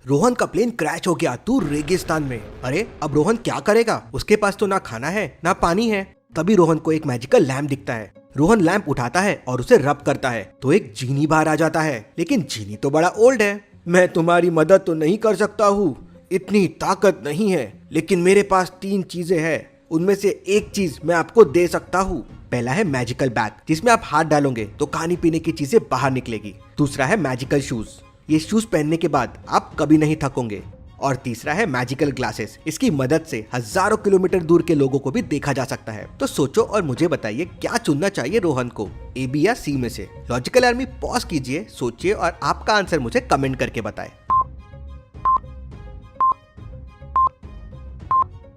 रोहन का plane crash हो गया दूर रेगिस्तान में। अरे अब रोहन क्या करेगा? उसके पास तो ना खाना है ना पानी है। तभी रोहन को एक मैजिकल लैम्प दिखता है। रोहन लैंप उठाता है और उसे रब करता है तो एक जीनी बाहर आ जाता है। लेकिन जीनी तो बड़ा ओल्ड है। मैं तुम्हारी मदद तो नहीं कर सकता हूँ, इतनी ताकत नहीं है, लेकिन मेरे पास 3 चीजें हैं। उनमें से एक चीज मैं आपको दे सकता हूँ। पहला है मैजिकल बैग, जिसमें आप हाथ डालोगे तो खाने पीने की चीजें बाहर निकलेगी। दूसरा है मैजिकल शूज, ये शूज पहनने के बाद आप कभी नहीं थकोगे। और तीसरा है मैजिकल ग्लासेस, इसकी मदद से हजारों किलोमीटर दूर के लोगों को भी देखा जा सकता है। तो सोचो और मुझे बताइए क्या चुनना चाहिए रोहन को, ए बी या सी में से। लॉजिकल आर्मी पॉज कीजिए, सोचिए और आपका आंसर मुझे कमेंट करके बताएं।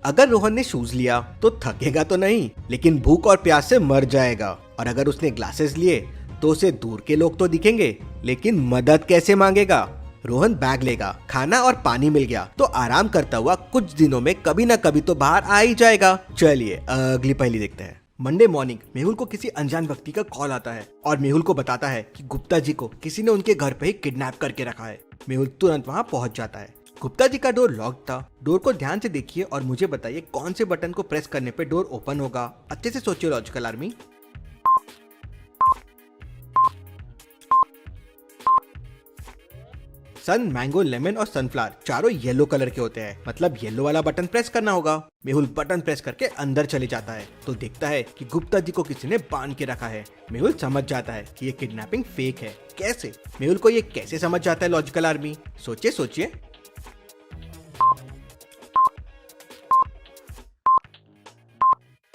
अगर रोहन ने शूज लिया तो थकेगा तो नहीं, लेकिन भूख और प्यास से मर जाएगा। और अगर उसने ग्लासेस लिए तो उसे दूर के लोग तो दिखेंगे, लेकिन मदद कैसे मांगेगा? रोहन बैग लेगा, खाना और पानी मिल गया तो आराम करता हुआ कुछ दिनों में कभी ना कभी तो बाहर आ ही जाएगा। चलिए अगली पहेली देखते हैं। मंडे मॉर्निंग मेहुल को किसी अनजान व्यक्ति का कॉल आता है और मेहुल को बताता है कि गुप्ता जी को किसी ने उनके घर पे ही किडनैप करके रखा है। मेहुल तुरंत वहाँ पहुँच जाता है। गुप्ता जी का डोर लॉक था। डोर को ध्यान से देखिए और मुझे बताइए कौन से बटन को प्रेस करने पे डोर ओपन होगा। अच्छे से सोचिए लॉजिकल आर्मी। सन, मैंगो, लेमन और सनफ्लावर चारों येलो कलर के होते हैं, मतलब येलो वाला बटन प्रेस करना होगा। मेहुल बटन प्रेस करके अंदर चले जाता है तो देखता है कि गुप्ता जी को किसी ने बांध के रखा है। मेहुल समझ जाता है कि ये किडनैपिंग फेक है। कैसे? मेहुल को ये कैसे समझ जाता है लॉजिकल आर्मी? सोचिए सोचिए।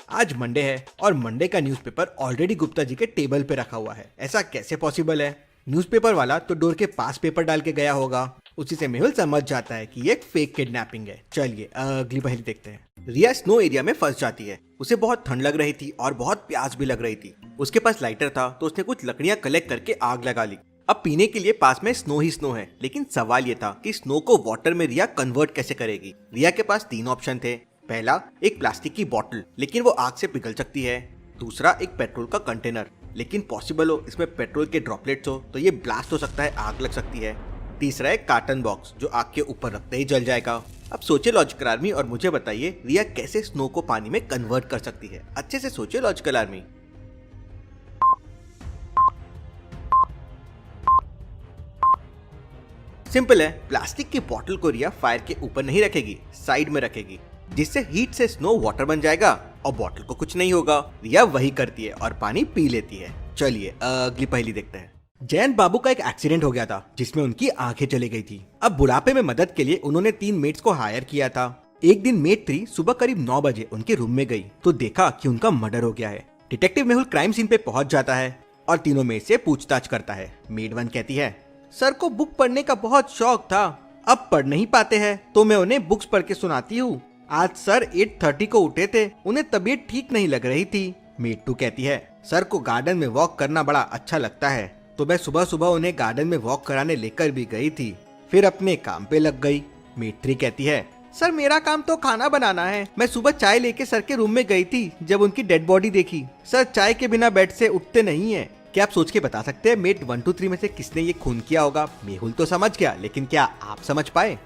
आज मंडे है और मंडे का न्यूज़पेपर ऑलरेडी गुप्ता जी के टेबल पे रखा हुआ है। ऐसा कैसे पॉसिबल है? न्यूज़पेपर वाला तो डोर के पास पेपर डाल के गया होगा। उसी से मेहुल समझ जाता है कि ये एक फेक किडनैपिंग है। चलिए अगली पहेली देखते हैं। रिया स्नो एरिया में फंस जाती है। उसे बहुत ठंड लग रही थी और बहुत प्यास भी लग रही थी। उसके पास लाइटर था तो उसने कुछ लकड़ियां कलेक्ट करके आग लगा ली। अब पीने के लिए पास में स्नो ही स्नो है, लेकिन सवाल ये था कि स्नो को वाटर में रिया कन्वर्ट कैसे करेगी। रिया के पास 3 ऑप्शन थे। पहला, एक प्लास्टिक की बॉटल, लेकिन वो आग से पिघल सकती है। दूसरा, एक पेट्रोल का कंटेनर, लेकिन पॉसिबल हो इसमें पेट्रोल के ड्रॉपलेट्स हो तो ये ब्लास्ट हो सकता है, आग लग सकती है। तीसरा है कार्टन बॉक्स, जो आग के ऊपर रखते ही जल जाएगा। अब सोचिए लॉजिकल आर्मी और मुझे बताइए रिया कैसे स्नो को पानी में कन्वर्ट कर सकती है। अच्छे से सोचिए लॉजिकल आर्मी। सिंपल है, प्लास्टिक की बोतल को रिया फायर के ऊपर नहीं रखेगी, साइड में रखेगी, जिससे हीट से स्नो वाटर बन जाएगा और बोतल को कुछ नहीं होगा। रिया वही करती है और पानी पी लेती है। चलिए अगली पहेली देखते हैं। जयंत बाबू का एक एक्सीडेंट हो गया था जिसमें उनकी आंखें चली गई थी। अब बुढ़ापे में मदद के लिए उन्होंने 3 मेट्स को हायर किया था। एक दिन मेट 3 सुबह करीब 9 बजे उनके रूम में गई तो देखा कि उनका मर्डर हो गया है। डिटेक्टिव मेहुल क्राइम सीन पे पहुंच जाता है और तीनों मेट से पूछताछ करता है। मेट 1 कहती है, सर को बुक पढ़ने का बहुत शौक था, अब पढ़ नहीं पाते हैं तो मैं उन्हें बुक्स पढ़ के सुनाती हूँ। आज सर 8:30 को उठे थे, उन्हें तबीयत ठीक नहीं लग रही थी। मेट 2 कहती है, सर को गार्डन में वॉक करना बड़ा अच्छा लगता है तो मैं सुबह सुबह उन्हें गार्डन में वॉक कराने लेकर भी गई थी, फिर अपने काम पे लग गई। मेट 3 कहती है, सर मेरा काम तो खाना बनाना है, मैं सुबह चाय लेके सर के रूम में गई थी जब उनकी डेड बॉडी देखी, सर चाय के बिना बेड से उठते नहीं है। क्या आप सोच के बता सकते हैं मेट 1 2 3 में से किसने ये खून किया होगा? मेहुल तो समझ गया, लेकिन क्या आप समझ पाए?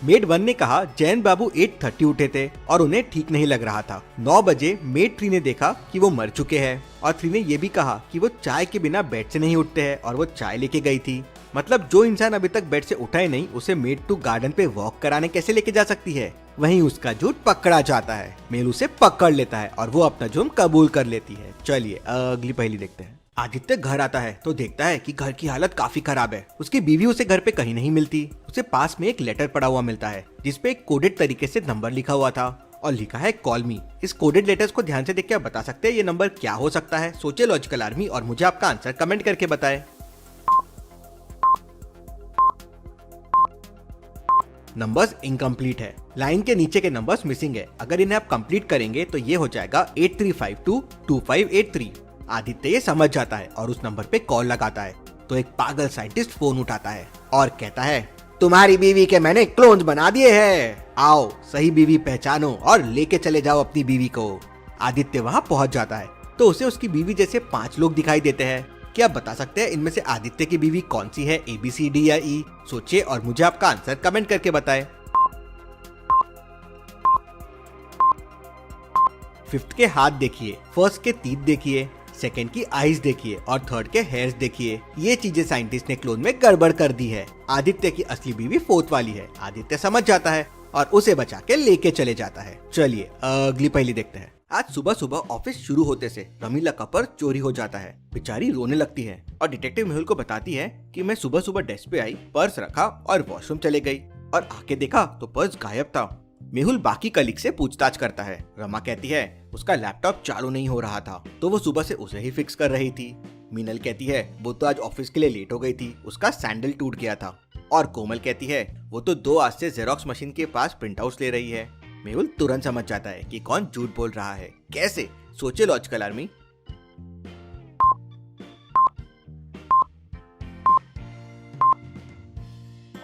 मेट 1 ने कहा जैन बाबू 8:30 उठे थे और उन्हें ठीक नहीं लग रहा था। 9 बजे मेट 3 ने देखा कि वो मर चुके हैं और 3 ने ये भी कहा कि वो चाय के बिना बेड से नहीं उठते हैं और वो चाय लेके गई थी। मतलब जो इंसान अभी तक बेड से उठा ही नहीं, उसे मेट 2 गार्डन पे वॉक कराने कैसे लेके जा सकती है? वहीं उसका झूठ पकड़ा जाता है। मेल उसे पकड़ लेता है और वो अपना जुर्म कबूल कर लेती है। चलिए अगली पहेली देखते हैं। आदित्य घर आता है तो देखता है कि घर की हालत काफी खराब है। उसकी बीवी उसे घर पे कहीं नहीं मिलती। उसे पास में एक लेटर पड़ा हुआ मिलता है जिसपे एक कोडेड तरीके से नंबर लिखा हुआ था और लिखा है कॉल मी। इस कोडेड लेटर्स को ध्यान से देख के आप बता सकते हैं ये नंबर क्या हो सकता है? सोचिए लॉजिकल आर्मी और मुझे आपका आंसर कमेंट करके बताएं। नंबर्स इनकम्प्लीट है, लाइन के नीचे के नंबर्स मिसिंग है। अगर इन्हें आप कंप्लीट करेंगे तो ये हो जाएगा 83522583। आदित्य ये समझ जाता है और उस नंबर पे कॉल लगाता है तो एक पागल साइंटिस्ट फोन उठाता है और कहता है, तुम्हारी बीवी के मैंने क्लोन्स बना दिए हैं, आओ सही बीवी पहचानो और लेके चले जाओ अपनी बीवी को। आदित्य वहाँ पहुँच जाता है तो उसे उसकी बीवी जैसे 5 लोग दिखाई देते हैं। क्या आप बता सकते हैं इनमें से आदित्य की बीवी कौन सी है, ABCD या E? सोचिए और मुझे आपका आंसर कमेंट करके बताएं। फिफ्थ के हाथ देखिए, फर्स्ट के तीत देखिए, सेकंड की आईज देखिए और थर्ड के हेयर्स देखिए। ये चीजें साइंटिस्ट ने क्लोन में गड़बड़ कर दी है। आदित्य की असली बीवी फोर्थ वाली है। आदित्य समझ जाता है और उसे बचा के लेके चले जाता है। चलिए अगली पहेली देखते हैं। आज सुबह सुबह ऑफिस शुरू होते से रमीला का पर्स चोरी हो जाता है। बेचारी रोने लगती है और डिटेक्टिव मेहुल को बताती है कि मैं सुबह सुबह डेस्क पे आई, पर्स रखा और वॉशरूम चले गई और आके देखा तो पर्स गायब था। मेहुल बाकी कलीग से पूछताछ करता है। रमा कहती है उसका लैपटॉप चालू नहीं हो रहा था तो वो सुबह से उसे ही फिक्स कर रही थी। मीनल कहती है वो तो आज ऑफिस के लिए लेट हो गई थी, उसका सैंडल टूट गया था। और कोमल कहती है वो तो 2 आज से जेरोक्स मशीन के पास प्रिंट आउट्स ले रही है। मेहुल तुरंत समझ जाता है कि कौन झूठ बोल रहा है। कैसे? सोचे लॉजिकल आर्मी।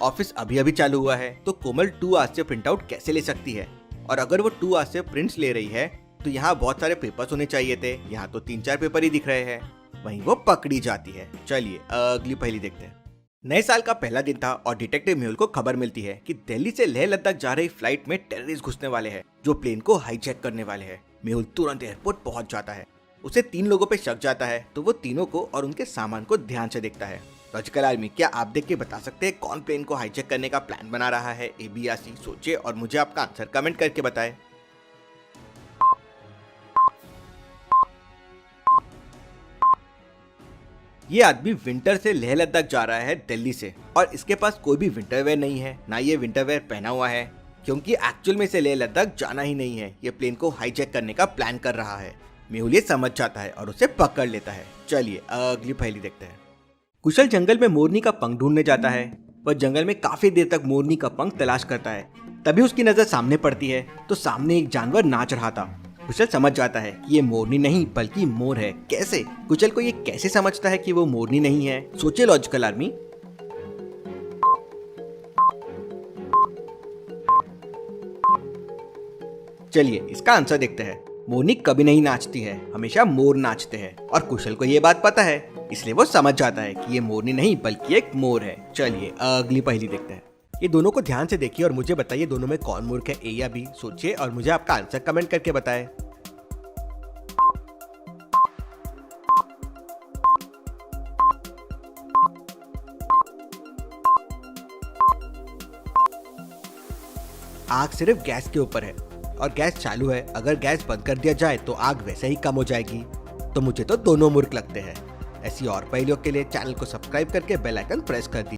ऑफिस अभी अभी चालू हुआ है तो कोमल 2 आज से प्रिंट आउट कैसे ले सकती है? और अगर वो 2 आज से प्रिंट्स ले रही है तो यहाँ बहुत सारे पेपर्स होने चाहिए थे, यहाँ तो 3-4 पेपर ही दिख रहे हैं। वहीं वो पकड़ी जाती है। चलिए अगली पहेली देखते हैं। नए साल का पहला दिन था और डिटेक्टिव मेहुल को खबर मिलती है कि दिल्ली से लेह लद्दाख जा रही फ्लाइट में टेररिस्ट घुसने वाले हैं जो प्लेन को हाईजैक करने वाले हैं। मेहुल तुरंत एयरपोर्ट पहुंच जाता है। उसे 3 लोगों पे शक जाता है तो वो तीनों को और उनके सामान को ध्यान से देखता है। लॉजिकल आर्मी, क्या आप देख के बता सकते हैं कौन प्लेन को हाईजैक करने का प्लान बना रहा है, A, B या C? सोचिए और मुझे आपका आंसर कमेंट करके बताएं। ये आदमी विंटर से लेह लद्दाख जा रहा है दिल्ली से और इसके पास कोई भी विंटर वेयर नहीं है, ना ये विंटर वेयर पहना हुआ है क्योंकि एक्चुअल में से लेह लद्दाख जाना ही नहीं है। ये प्लेन को हाईजैक करने का प्लान कर रहा है। मेहुल ये समझ जाता है और उसे पकड़ लेता है। चलिए अगली पहेली देखते हैं। कुशल जंगल में मोरनी का पंख ढूंढने जाता है। वह जंगल में काफी देर तक मोरनी का पंख तलाश करता है। तभी उसकी नजर सामने पड़ती है तो सामने एक जानवर नाच रहा था। कुशल समझ जाता है कि ये मोरनी नहीं बल्कि मोर है। कैसे? कुशल को ये कैसे समझता है कि वो मोरनी नहीं है? सोचिए लॉजिकल आर्मी। चलिए इसका आंसर देखते हैं। मोरनी कभी नहीं नाचती है, हमेशा मोर नाचते हैं और कुशल को ये बात पता है इसलिए वो समझ जाता है कि ये मोरनी नहीं बल्कि एक मोर है। चलिए अगली पहेली देखते हैं। ये दोनों को ध्यान से देखिए और मुझे बताइए दोनों में कौन मूर्ख है, A या B? सोचिए और मुझे आपका आंसर कमेंट करके बताएं। आग सिर्फ गैस के ऊपर है और गैस चालू है। अगर गैस बंद कर दिया जाए तो आग वैसे ही कम हो जाएगी। तो मुझे तो दोनों मूर्ख लगते हैं। ऐसी और पहेलियों के लिए चैनल को सब्सक्राइब करके बेल आइकन प्रेस कर दीजिए।